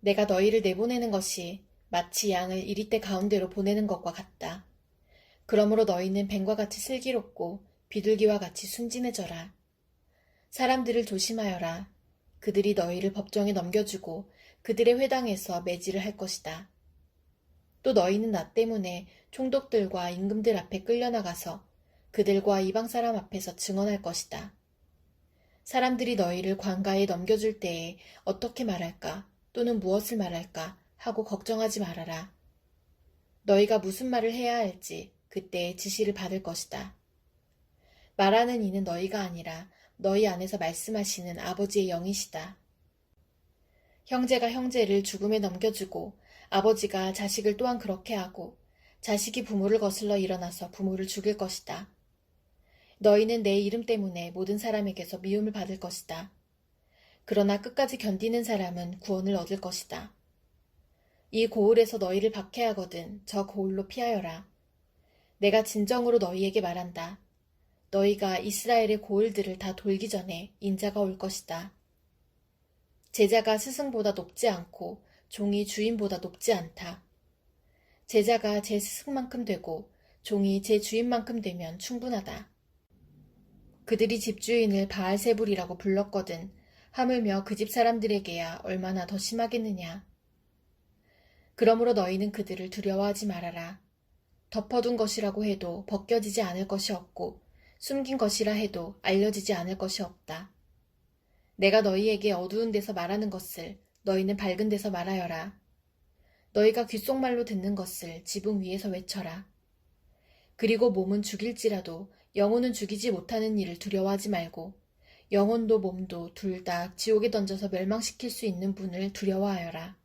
내가 너희를 내보내는 것이 마치 양을 이리떼 가운데로 보내는 것과 같다. 그러므로 너희는 뱀과 같이 슬기롭고 비둘기와 같이 순진해져라. 사람들을 조심하여라. 그들이 너희를 법정에 넘겨주고 그들의 회당에서 매질을 할 것이다. 또 너희는 나 때문에 총독들과 임금들 앞에 끌려나가서 그들과 이방 사람 앞에서 증언할 것이다. 사람들이 너희를 관가에 넘겨줄 때에 어떻게 말할까 또는 무엇을 말할까 하고 걱정하지 말아라. 너희가 무슨 말을 해야 할지 그때에 지시를 받을 것이다. 말하는 이는 너희가 아니라 너희 안에서 말씀하시는 아버지의 영이시다. 형제가 형제를 죽음에 넘겨주고 아버지가 자식을 또한 그렇게 하고 자식이 부모를 거슬러 일어나서 부모를 죽일 것이다. 너희는 내 이름 때문에 모든 사람에게서 미움을 받을 것이다. 그러나 끝까지 견디는 사람은 구원을 얻을 것이다. 이 고을에서 너희를 박해하거든 저 고을로 피하여라. 내가 진정으로 너희에게 말한다. 너희가 이스라엘의 고을들을 다 돌기 전에 인자가 올 것이다. 제자가 스승보다 높지 않고 종이 주인보다 높지 않다. 제자가 제 스승만큼 되고 종이 제 주인만큼 되면 충분하다. 그들이 집주인을 바알세불이라고 불렀거든 하물며 그 집 사람들에게야 얼마나 더 심하겠느냐. 그러므로 너희는 그들을 두려워하지 말아라. 덮어둔 것이라고 해도 벗겨지지 않을 것이 없고 숨긴 것이라 해도 알려지지 않을 것이 없다. 내가 너희에게 어두운 데서 말하는 것을 너희는 밝은 데서 말하여라. 너희가 귓속말로 듣는 것을 지붕 위에서 외쳐라. 그리고 몸은 죽일지라도 영혼은 죽이지 못하는 일을 두려워하지 말고 영혼도 몸도 둘 다 지옥에 던져서 멸망시킬 수 있는 분을 두려워하여라.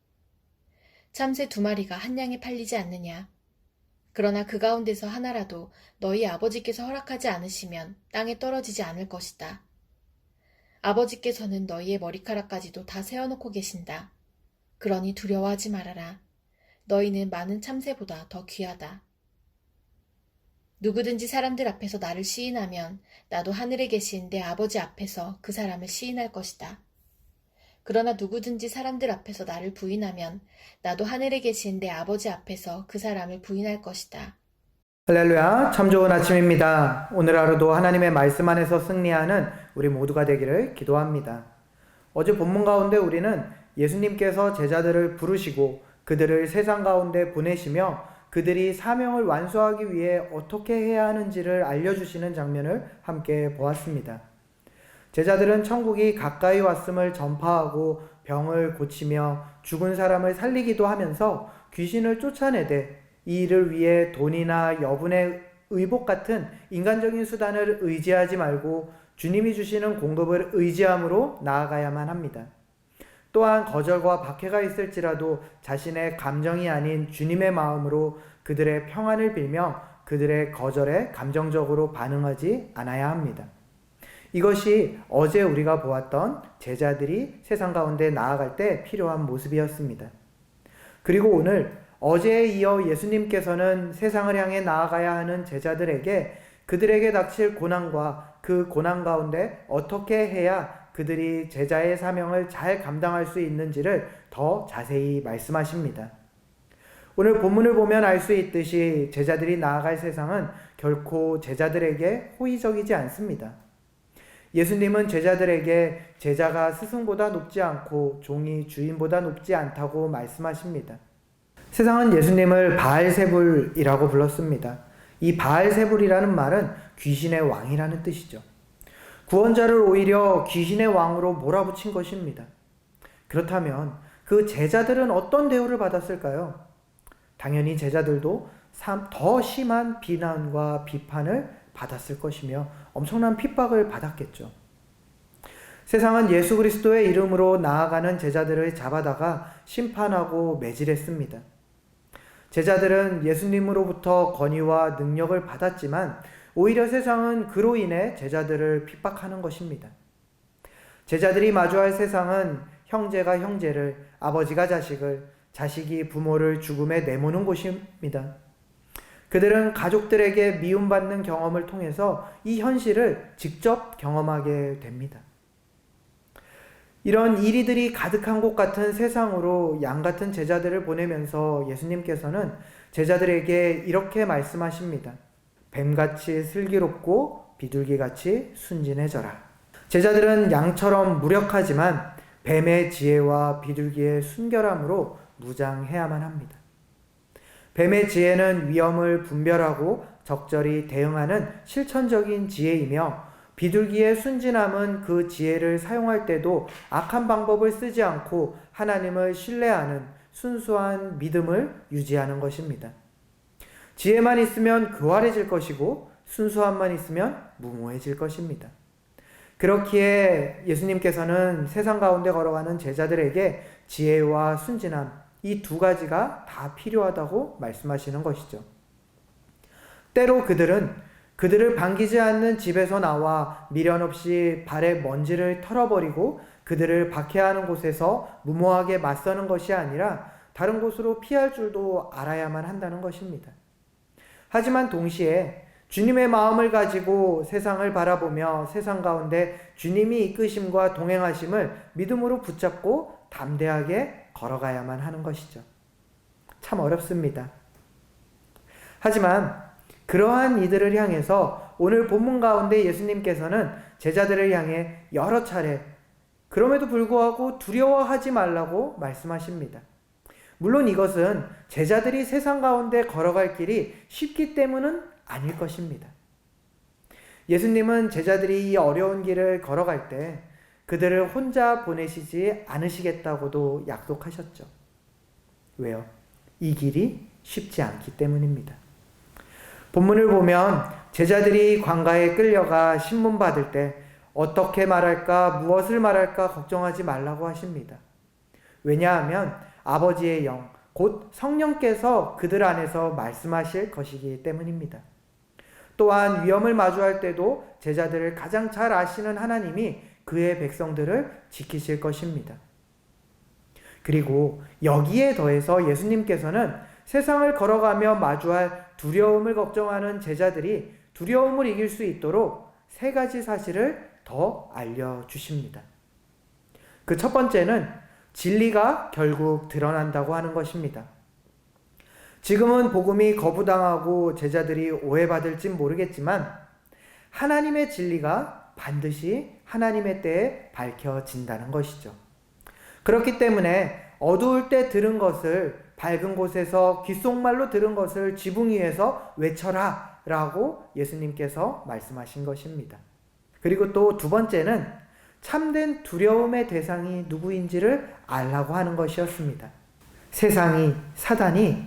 참새 2마리가 한 양에 팔리지 않느냐. 그러나 그 가운데서 하나라도 너희 아버지께서 허락하지 않으시면 땅에 떨어지지 않을 것이다. 아버지께서는 너희의 머리카락까지도 다 세어놓고 계신다. 그러니 두려워하지 말아라. 너희는 많은 참새보다 더 귀하다. 누구든지 사람들 앞에서 나를 시인하면 나도 하늘에 계신 내 아버지 앞에서 그 사람을 시인할 것이다. 그러나 누구든지 사람들 앞에서 나를 부인하면 나도 하늘에 계신 내 아버지 앞에서 그 사람을 부인할 것이다. 할렐루야, 참 좋은 아침입니다. 오늘 하루도 하나님의 말씀 안에서 승리하는 우리 모두가 되기를 기도합니다. 어제 본문 가운데 우리는 예수님께서 제자들을 부르시고 그들을 세상 가운데 보내시며 그들이 사명을 완수하기 위해 어떻게 해야 하는지를 알려주시는 장면을 함께 보았습니다. 제자들은 천국이 가까이 왔음을 전파하고 병을 고치며 죽은 사람을 살리기도 하면서 귀신을 쫓아내되 이 일을 위해 돈이나 여분의 의복 같은 인간적인 수단을 의지하지 말고 주님이 주시는 공급을 의지함으로 나아가야만 합니다. 또한 거절과 박해가 있을지라도 자신의 감정이 아닌 주님의 마음으로 그들의 평안을 빌며 그들의 거절에 감정적으로 반응하지 않아야 합니다. 이것이 어제 우리가 보았던 제자들이 세상 가운데 나아갈 때 필요한 모습이었습니다. 그리고 오늘 어제에 이어 예수님께서는 세상을 향해 나아가야 하는 제자들에게 그들에게 닥칠 고난과 그 고난 가운데 어떻게 해야 그들이 제자의 사명을 잘 감당할 수 있는지를 더 자세히 말씀하십니다. 오늘 본문을 보면 알 수 있듯이 제자들이 나아갈 세상은 결코 제자들에게 호의적이지 않습니다. 예수님은 제자들에게 제자가 스승보다 높지 않고 종이 주인보다 높지 않다고 말씀하십니다. 세상은 예수님을 바알세불이라고 불렀습니다. 이 바알세불이라는 말은 귀신의 왕이라는 뜻이죠. 구원자를 오히려 귀신의 왕으로 몰아붙인 것입니다. 그렇다면 그 제자들은 어떤 대우를 받았을까요? 당연히 제자들도 더 심한 비난과 비판을 받았을 것이며 엄청난 핍박을 받았겠죠. 세상은 예수 그리스도의 이름으로 나아가는 제자들을 잡아다가 심판하고 매질했습니다. 제자들은 예수님으로부터 권위와 능력을 받았지만 오히려 세상은 그로 인해 제자들을 핍박하는 것입니다. 제자들이 마주할 세상은 형제가 형제를, 아버지가 자식을, 자식이 부모를 죽음에 내모는 곳입니다. 그들은 가족들에게 미움받는 경험을 통해서 이 현실을 직접 경험하게 됩니다. 이런 이리들이 가득한 곳 같은 세상으로 양 같은 제자들을 보내면서 예수님께서는 제자들에게 이렇게 말씀하십니다. 뱀같이 슬기롭고 비둘기같이 순진해져라. 제자들은 양처럼 무력하지만 뱀의 지혜와 비둘기의 순결함으로 무장해야만 합니다. 뱀의 지혜는 위험을 분별하고 적절히 대응하는 실천적인 지혜이며 비둘기의 순진함은 그 지혜를 사용할 때도 악한 방법을 쓰지 않고 하나님을 신뢰하는 순수한 믿음을 유지하는 것입니다. 지혜만 있으면 교활해질 것이고 순수함만 있으면 무모해질 것입니다. 그렇기에 예수님께서는 세상 가운데 걸어가는 제자들에게 지혜와 순진함, 이 두 가지가 다 필요하다고 말씀하시는 것이죠. 때로 그들을 반기지 않는 집에서 나와 미련 없이 발에 먼지를 털어버리고 그들을 박해하는 곳에서 무모하게 맞서는 것이 아니라 다른 곳으로 피할 줄도 알아야만 한다는 것입니다. 하지만 동시에 주님의 마음을 가지고 세상을 바라보며 세상 가운데 주님이 이끄심과 동행하심을 믿음으로 붙잡고 담대하게 걸어가야만 하는 것이죠. 참 어렵습니다. 하지만 그러한 이들을 향해서 오늘 본문 가운데 예수님께서는 제자들을 향해 여러 차례 그럼에도 불구하고 두려워하지 말라고 말씀하십니다. 물론 이것은 제자들이 세상 가운데 걸어갈 길이 쉽기 때문은 아닐 것입니다. 예수님은 제자들이 이 어려운 길을 걸어갈 때 그들을 혼자 보내시지 않으시겠다고도 약속하셨죠. 왜요? 이 길이 쉽지 않기 때문입니다. 본문을 보면 제자들이 광가에 끌려가 신문 받을 때 어떻게 말할까, 무엇을 말할까 걱정하지 말라고 하십니다. 왜냐하면 아버지의 영, 곧 성령께서 그들 안에서 말씀하실 것이기 때문입니다. 또한 위험을 마주할 때도 제자들을 가장 잘 아시는 하나님이 그의 백성들을 지키실 것입니다. 그리고 여기에 더해서 예수님께서는 세상을 걸어가며 마주할 두려움을 걱정하는 제자들이 두려움을 이길 수 있도록 세 가지 사실을 더 알려주십니다. 그 첫 번째는 진리가 결국 드러난다고 하는 것입니다. 지금은 복음이 거부당하고 제자들이 오해받을진 모르겠지만 하나님의 진리가 반드시 하나님의 때에 밝혀진다는 것이죠. 그렇기 때문에 어두울 때 들은 것을 밝은 곳에서 귓속말로 들은 것을 지붕 위에서 외쳐라 라고 예수님께서 말씀하신 것입니다. 그리고 또 두 번째는 참된 두려움의 대상이 누구인지를 알라고 하는 것이었습니다. 세상이, 사단이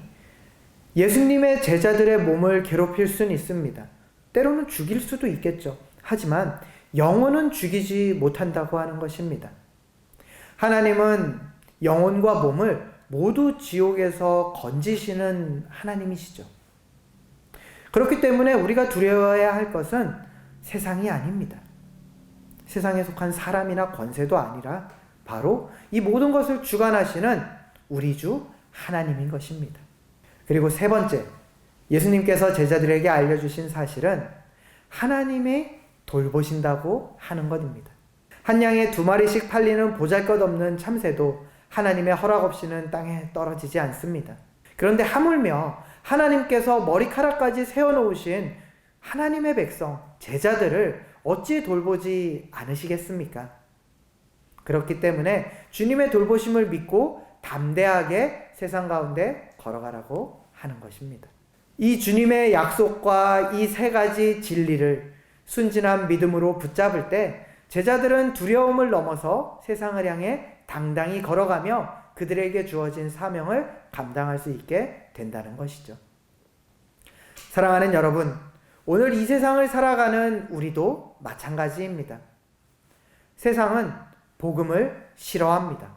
예수님의 제자들의 몸을 괴롭힐 수는 있습니다. 때로는 죽일 수도 있겠죠. 하지만 영혼은 죽이지 못한다고 하는 것입니다. 하나님은 영혼과 몸을 모두 지옥에서 건지시는 하나님이시죠. 그렇기 때문에 우리가 두려워해야 할 것은 세상이 아닙니다. 세상에 속한 사람이나 권세도 아니라 바로 이 모든 것을 주관하시는 우리 주 하나님인 것입니다. 그리고 세 번째, 예수님께서 제자들에게 알려주신 사실은 하나님이 돌보신다고 하는 것입니다. 한 양에 2마리씩 팔리는 보잘것없는 참새도 하나님의 허락 없이는 땅에 떨어지지 않습니다. 그런데 하물며 하나님께서 머리카락까지 세워놓으신 하나님의 백성, 제자들을 어찌 돌보지 않으시겠습니까? 그렇기 때문에 주님의 돌보심을 믿고 담대하게 세상 가운데 걸어가라고 하는 것입니다. 이 주님의 약속과 이 세 가지 진리를 순진한 믿음으로 붙잡을 때 제자들은 두려움을 넘어서 세상을 향해 당당히 걸어가며 그들에게 주어진 사명을 감당할 수 있게 된다는 것이죠. 사랑하는 여러분, 오늘 이 세상을 살아가는 우리도 마찬가지입니다. 세상은 복음을 싫어합니다.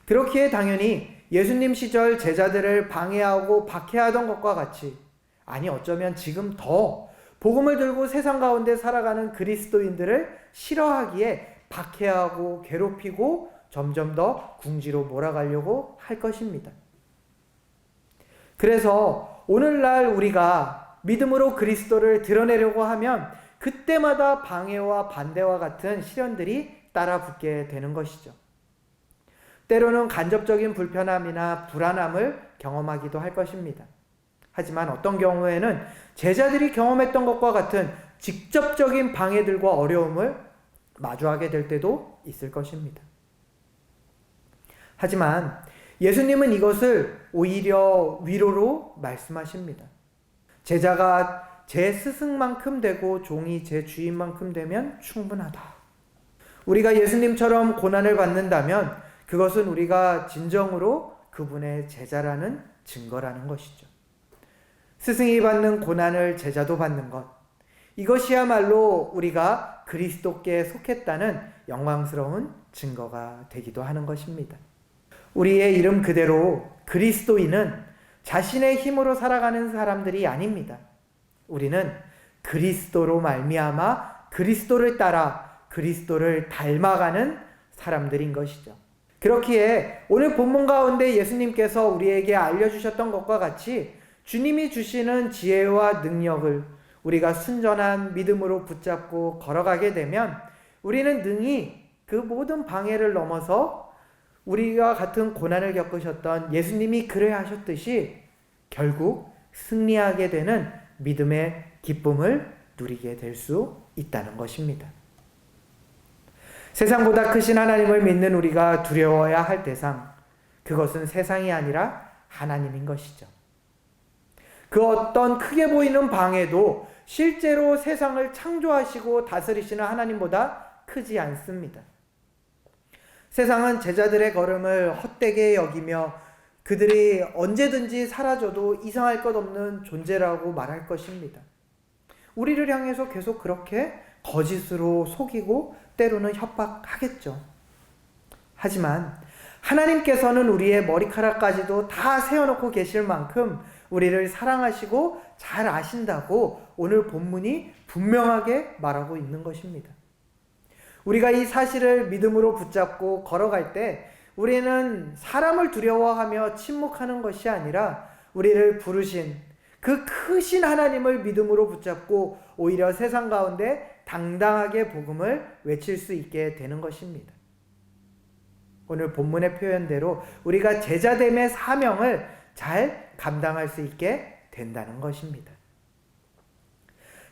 그렇기에 당연히 예수님 시절 제자들을 방해하고 박해하던 것과 같이, 아니 어쩌면 지금 더 복음을 들고 세상 가운데 살아가는 그리스도인들을 싫어하기에 박해하고 괴롭히고 점점 더 궁지로 몰아가려고 할 것입니다. 그래서 오늘날 우리가 믿음으로 그리스도를 드러내려고 하면 그때마다 방해와 반대와 같은 시련들이 따라붙게 되는 것이죠. 때로는 간접적인 불편함이나 불안함을 경험하기도 할 것입니다. 하지만 어떤 경우에는 제자들이 경험했던 것과 같은 직접적인 방해들과 어려움을 마주하게 될 때도 있을 것입니다. 하지만 예수님은 이것을 오히려 위로로 말씀하십니다. 제자가 제 스승만큼 되고 종이 제 주인만큼 되면 충분하다. 우리가 예수님처럼 고난을 받는다면 그것은 우리가 진정으로 그분의 제자라는 증거라는 것이죠. 스승이 받는 고난을 제자도 받는 것, 이것이야말로 우리가 그리스도께 속했다는 영광스러운 증거가 되기도 하는 것입니다. 우리의 이름 그대로 그리스도인은 자신의 힘으로 살아가는 사람들이 아닙니다. 우리는 그리스도로 말미암아 그리스도를 따라 그리스도를 닮아가는 사람들인 것이죠. 그렇기에 오늘 본문 가운데 예수님께서 우리에게 알려주셨던 것과 같이 주님이 주시는 지혜와 능력을 우리가 순전한 믿음으로 붙잡고 걸어가게 되면 우리는 능히 그 모든 방해를 넘어서 우리와 같은 고난을 겪으셨던 예수님이 그래하셨듯이 결국 승리하게 되는 믿음의 기쁨을 누리게 될 수 있다는 것입니다. 세상보다 크신 하나님을 믿는 우리가 두려워야 할 대상, 그것은 세상이 아니라 하나님인 것이죠. 그 어떤 크게 보이는 방해도 실제로 세상을 창조하시고 다스리시는 하나님보다 크지 않습니다. 세상은 제자들의 걸음을 헛되게 여기며 그들이 언제든지 사라져도 이상할 것 없는 존재라고 말할 것입니다. 우리를 향해서 계속 그렇게 거짓으로 속이고 때로는 협박하겠죠. 하지만 하나님께서는 우리의 머리카락까지도 다 세워놓고 계실 만큼 우리를 사랑하시고 잘 아신다고 오늘 본문이 분명하게 말하고 있는 것입니다. 우리가 이 사실을 믿음으로 붙잡고 걸어갈 때 우리는 사람을 두려워하며 침묵하는 것이 아니라 우리를 부르신 그 크신 하나님을 믿음으로 붙잡고 오히려 세상 가운데 당당하게 복음을 외칠 수 있게 되는 것입니다. 오늘 본문의 표현대로 우리가 제자됨의 사명을 잘 감당할 수 있게 된다는 것입니다.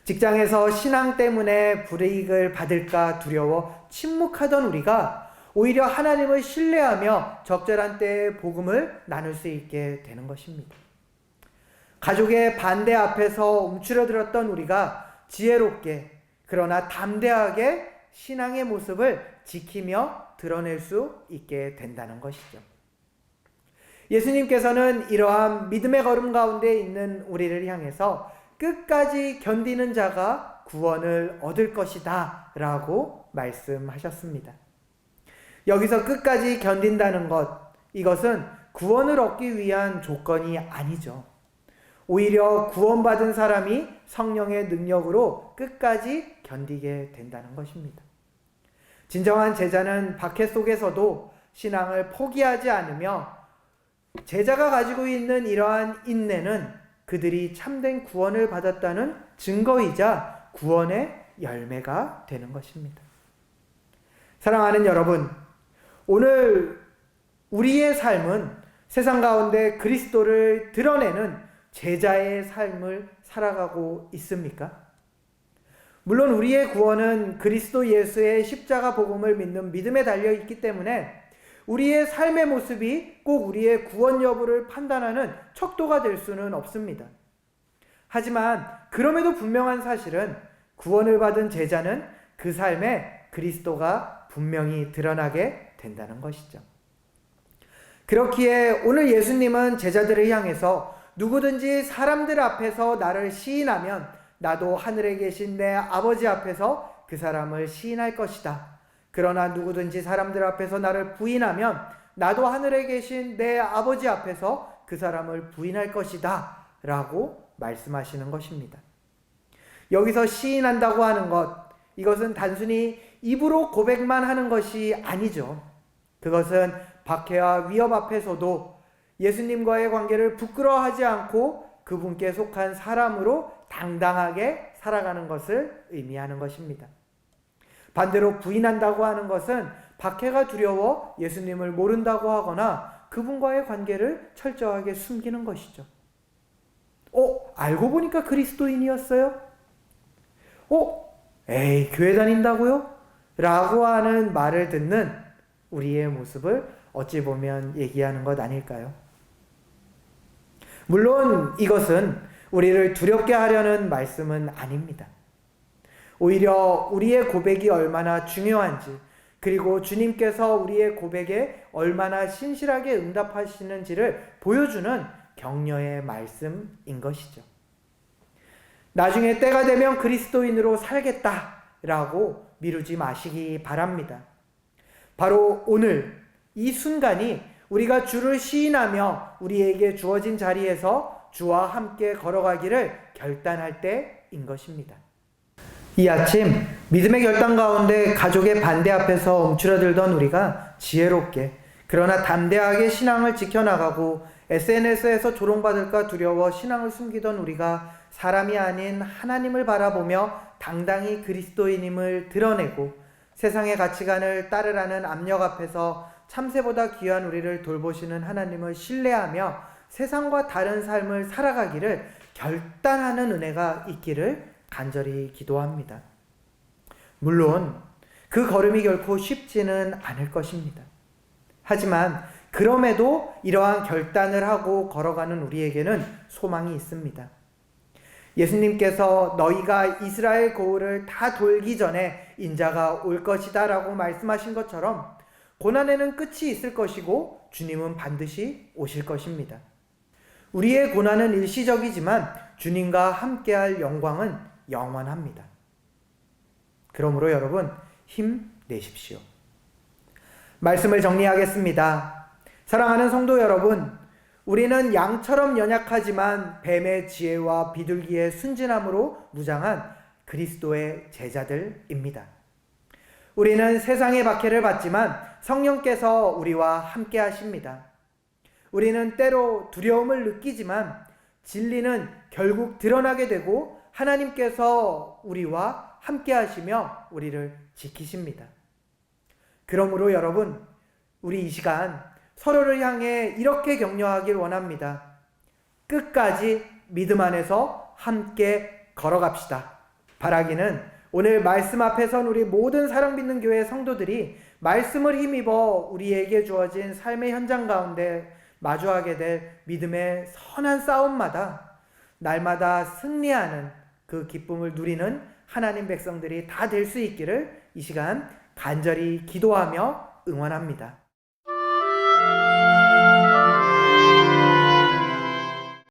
직장에서 신앙 때문에 불이익을 받을까 두려워 침묵하던 우리가 오히려 하나님을 신뢰하며 적절한 때에 복음을 나눌 수 있게 되는 것입니다. 가족의 반대 앞에서 움츠러들었던 우리가 지혜롭게 그러나 담대하게 신앙의 모습을 지키며 드러낼 수 있게 된다는 것이죠. 예수님께서는 이러한 믿음의 걸음 가운데 있는 우리를 향해서 끝까지 견디는 자가 구원을 얻을 것이다 라고 말씀하셨습니다. 여기서 끝까지 견딘다는 것, 이것은 구원을 얻기 위한 조건이 아니죠. 오히려 구원받은 사람이 성령의 능력으로 끝까지 견디게 된다는 것입니다. 진정한 제자는 박해 속에서도 신앙을 포기하지 않으며 제자가 가지고 있는 이러한 인내는 그들이 참된 구원을 받았다는 증거이자 구원의 열매가 되는 것입니다. 사랑하는 여러분, 오늘 우리의 삶은 세상 가운데 그리스도를 드러내는 제자의 삶을 살아가고 있습니까? 물론 우리의 구원은 그리스도 예수의 십자가 복음을 믿는 믿음에 달려 있기 때문에 우리의 삶의 모습이 꼭 우리의 구원 여부를 판단하는 척도가 될 수는 없습니다. 하지만 그럼에도 분명한 사실은 구원을 받은 제자는 그 삶에 그리스도가 분명히 드러나게 된다는 것이죠. 그렇기에 오늘 예수님은 제자들을 향해서 누구든지 사람들 앞에서 나를 시인하면 나도 하늘에 계신 내 아버지 앞에서 그 사람을 시인할 것이다. 그러나 누구든지 사람들 앞에서 나를 부인하면 나도 하늘에 계신 내 아버지 앞에서 그 사람을 부인할 것이다 라고 말씀하시는 것입니다. 여기서 시인한다고 하는 것, 이것은 단순히 입으로 고백만 하는 것이 아니죠. 그것은 박해와 위협 앞에서도 예수님과의 관계를 부끄러워하지 않고 그분께 속한 사람으로 당당하게 살아가는 것을 의미하는 것입니다. 반대로 부인한다고 하는 것은 박해가 두려워 예수님을 모른다고 하거나 그분과의 관계를 철저하게 숨기는 것이죠. 알고 보니까 그리스도인이었어요? 에이, 교회 다닌다고요? 라고 하는 말을 듣는 우리의 모습을 어찌 보면 얘기하는 것 아닐까요? 물론 이것은 우리를 두렵게 하려는 말씀은 아닙니다. 오히려 우리의 고백이 얼마나 중요한지, 그리고 주님께서 우리의 고백에 얼마나 신실하게 응답하시는지를 보여주는 격려의 말씀인 것이죠. 나중에 때가 되면 그리스도인으로 살겠다라고 미루지 마시기 바랍니다. 바로 오늘 이 순간이 우리가 주를 시인하며 우리에게 주어진 자리에서 주와 함께 걸어가기를 결단할 때인 것입니다. 이 아침 믿음의 결단 가운데 가족의 반대 앞에서 움츠러들던 우리가 지혜롭게 그러나 담대하게 신앙을 지켜나가고 SNS에서 조롱받을까 두려워 신앙을 숨기던 우리가 사람이 아닌 하나님을 바라보며 당당히 그리스도인임을 드러내고 세상의 가치관을 따르라는 압력 앞에서 참새보다 귀한 우리를 돌보시는 하나님을 신뢰하며 세상과 다른 삶을 살아가기를 결단하는 은혜가 있기를 간절히 기도합니다. 물론 그 걸음이 결코 쉽지는 않을 것입니다. 하지만 그럼에도 이러한 결단을 하고 걸어가는 우리에게는 소망이 있습니다. 예수님께서 너희가 이스라엘 고을을 다 돌기 전에 인자가 올 것이다 라고 말씀하신 것처럼 고난에는 끝이 있을 것이고 주님은 반드시 오실 것입니다. 우리의 고난은 일시적이지만 주님과 함께할 영광은 영원합니다. 그러므로 여러분 힘내십시오. 말씀을 정리하겠습니다. 사랑하는 성도 여러분, 우리는 양처럼 연약하지만 뱀의 지혜와 비둘기의 순진함으로 무장한 그리스도의 제자들입니다. 우리는 세상의 박해를 받지만 성령께서 우리와 함께 하십니다. 우리는 때로 두려움을 느끼지만 진리는 결국 드러나게 되고 하나님께서 우리와 함께 하시며 우리를 지키십니다. 그러므로 여러분, 우리 이 시간 서로를 향해 이렇게 격려하길 원합니다. 끝까지 믿음 안에서 함께 걸어갑시다. 바라기는 오늘 말씀 앞에 선 우리 모든 사랑받는 교회 성도들이 말씀을 힘입어 우리에게 주어진 삶의 현장 가운데 마주하게 될 믿음의 선한 싸움마다 날마다 승리하는 그 기쁨을 누리는 하나님 백성들이 다 될 수 있기를 이 시간 간절히 기도하며 응원합니다.